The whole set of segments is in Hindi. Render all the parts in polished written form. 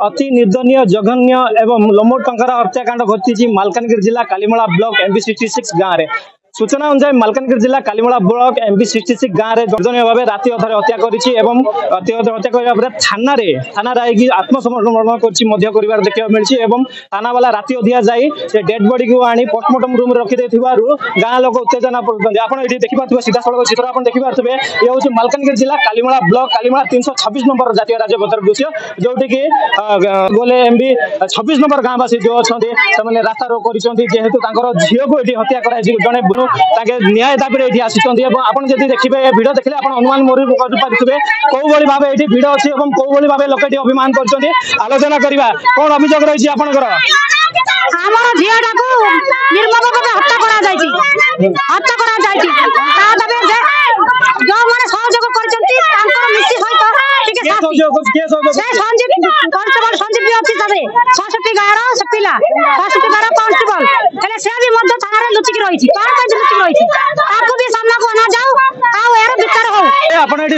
अति निर्दनीय जघन्य एवं लम्बो टंकार हत्याकांड घटी मालकानगिरी जिला कालीमला ब्लॉक एमबी 66 गाँव में सूचना अनुसार मालकानगिरी जिला कालीमला ब्लॉक एमबी 66 गाँव में जर्जनीय भाव राति अधर हत्या कर थाना आई आत्मसमर्पण कर देखा मिली थाना वाला राति अधिया जाई से डेड बॉडी को आनी पोस्टमार्टम रूम रखी गाँ लोक उत्तेजना आप देखिए सीधा सड़क चित्र आप देखिए ये हूँ मालकानगिरी जिला कालीमला ब्लॉक कालीमला 326 नंबर जातीय राजपथर दृश्य जोटि की बोले एमबी 26 नंबर गाँववासी जो अच्छा से रास्ता रोक कर झील को ये हत्या कर जड़े न्याय दाबी ये आसिंट आपड़ जब देखिए भिड देखिए आप अनुमान मोरे कौ भाव ये भिड अच्छी कौ भाव लोक अभिमान कर आलोचना करवा कौन अभियोग रही आपंकर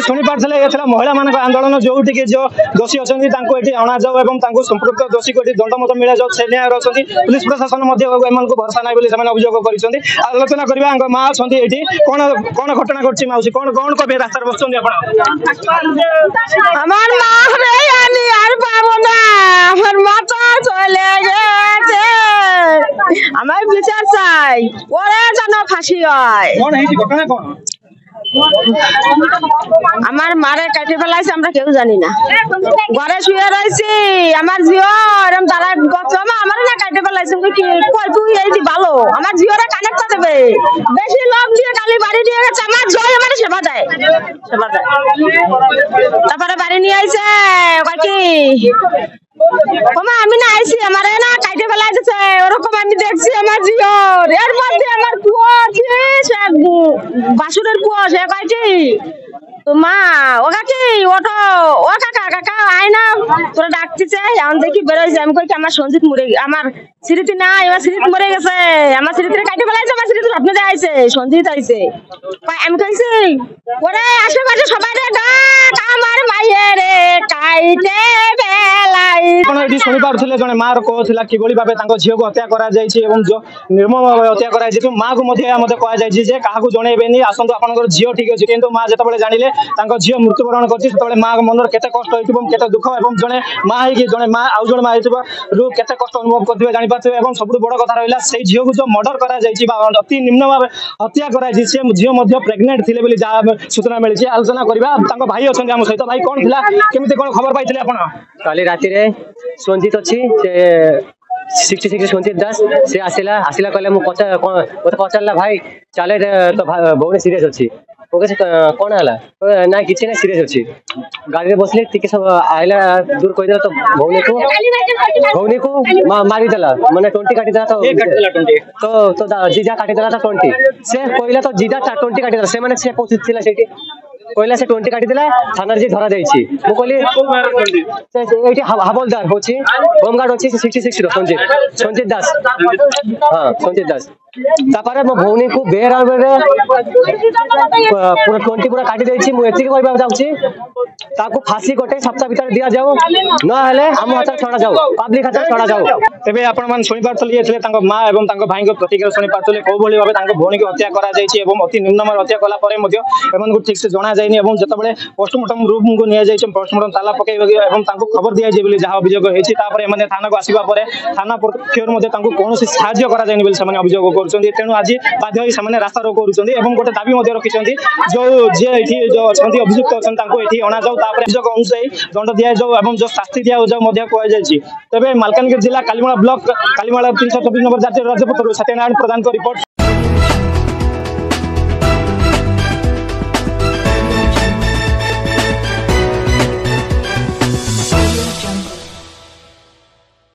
शुणी पारे महिला मान आंदोलन जो जो दोषी अच्छा अणा जाऊ और संपुक्त दोषी को दंड मत मिल जाऊ से न्याय अच्छी पुलिस प्रशासन भरसा ना अभियोग कर आलोचना करवा माँ अच्छा कौन कौन घटना घटी मौसी कौन कौन कहे रास्ता बस विचार चाই পরে যেন ফাঁসি হয় घटना कौन আমার মারে কাটে ফেলাইছে আমরা কেউ জানি না ঘরে শুয়ে রইছি আমার জিও এরকম দাঁড়া গছমা আমারে না কাটে ফেলাইছে কি কই তুই এইটি ভালো আমার জিওরে কানেক্ট করে দেবে বেশি লোক দিয়ে খালি বাড়ি দিয়ে গেছে আমার জয় আমারে সেবা দেয় তারপরে বাড়ি নিয়ে আইছে কই কি ওমা আমি না আইছি আমারে না কাটে ফেলাইছে ওরকম আমি দেখছি আমার জিওর এর মধ্যে আমার পুয়া আছে সে বাসুরের পুয়া সে কইছি মা ও কাকি ওঠো ও কাকা কাকা আয় না তোরা ডাকতেছে এখন দেখি বেরোইছে আমি কই আমার সঞ্জিত মরে আমার স্মৃতি না এবার স্মৃতি মরে গেছে আমার স্মৃতিরে কাটে ফেলাইছে আমার স্মৃতি স্বপ্নে যাইছে সঞ্জিত আইছে আমি কইছি ওরে আশেপাশে সবাই রে ডাক আমার মাইয়ের কাইতে বেলাই ये शुणी पारे जड़े माँ कहला कि भाव झील को हत्या कर जो निर्मम भाव हत्या कर माँ को कहुए क्या जनइबेनि आसतु आप झील ठीक अच्छे कि माँ जो जानिले झील मृत्युवरण कर माँ मन के कष्ट होते दुख और जड़े माँ जड़े माँ आउ जड़े माँ रू के कष्ट अनुभव करेंगे जापारे और सब बड़ कथा रहा से झील को जो मर्डर कर अति निम्न भाव हत्या कर झील प्रेगनेंट थे जहाँ सूचना मिली आलोचना करवा भाई अच्छा आम सहित भाई कौन केमी कौन खबर पाई आप काली राति संजीत अच्छी 66 संजीत दास से आसला आसला कहले मत पचारा भाई चले तो भौणी सीरीयस अच्छी कौन है ना कि सीरीयस अच्छी गाड़ी में बसले टी सब आइला दूर कहीदेला तो भौणी को मारिदेला मैंने 20 काटिदेला तो जीजा काटिदेला तो 20 से कहला तो जीजा 20 काटिदेला से माने से पहुंचला सेठी कहला से 20 काटिदेला थाना जी धरा जाइछि मु कहली एठी हवलदार होछि होमगार्ड होछि 66 रो संजीत दास हां संजीत दास तापर मो भौणी को बेरा बेरे पूरा 20 पूरा काटी देछि मु एति कहबा जाउछि ताको फांसी गोटे सप्ताह भीतर दिया जाऊ न हेले हम हाथ छड़ा जाऊ पब्लिक हाथ छड़ा जाऊ तेबे आपण मान सुनि पारतले एथले तांको मां एवं तांको भाई को प्रतिक्रिया सुनि पारतले को भली भाबे तांको भौणी को हत्या करा जाइछि एवं अति निम्नमान हत्या कला परे मध्ये एमन को ठीक से जणा जाइनि एवं जतबेले पोस्टमार्टम रूम को निया जाइछि पोस्टमार्टम ताला पकेबे एवं तांको खबर दिया जे बोली जहा अभियोग हेछि तापर एमने थाना को आसीबा परे थाना पक्षर मध्ये तांको कोनोसी सहाय्य करा जाइनि बोली समान अभियोग करछन्ती तेनु आज बाध्य होई समान रास्ता रोक करूछन्ती एवं गोटे दाबी मध्ये रखिछन्ती जो जे एठी जो अछन्ती अभियुक्त अछन तांको एठी अणा जाऊ तापर अभियोग अनुसार दंड दिया जाऊ एवं जो शास्ति दिया जाऊ मध्ये कहै जाइछि तबे मालकानगिरी जिला कालीमला ब्लॉक कालीमला 324 नंबर जातीय राजपथ सत्यनारायण प्रधान को रिपोर्ट।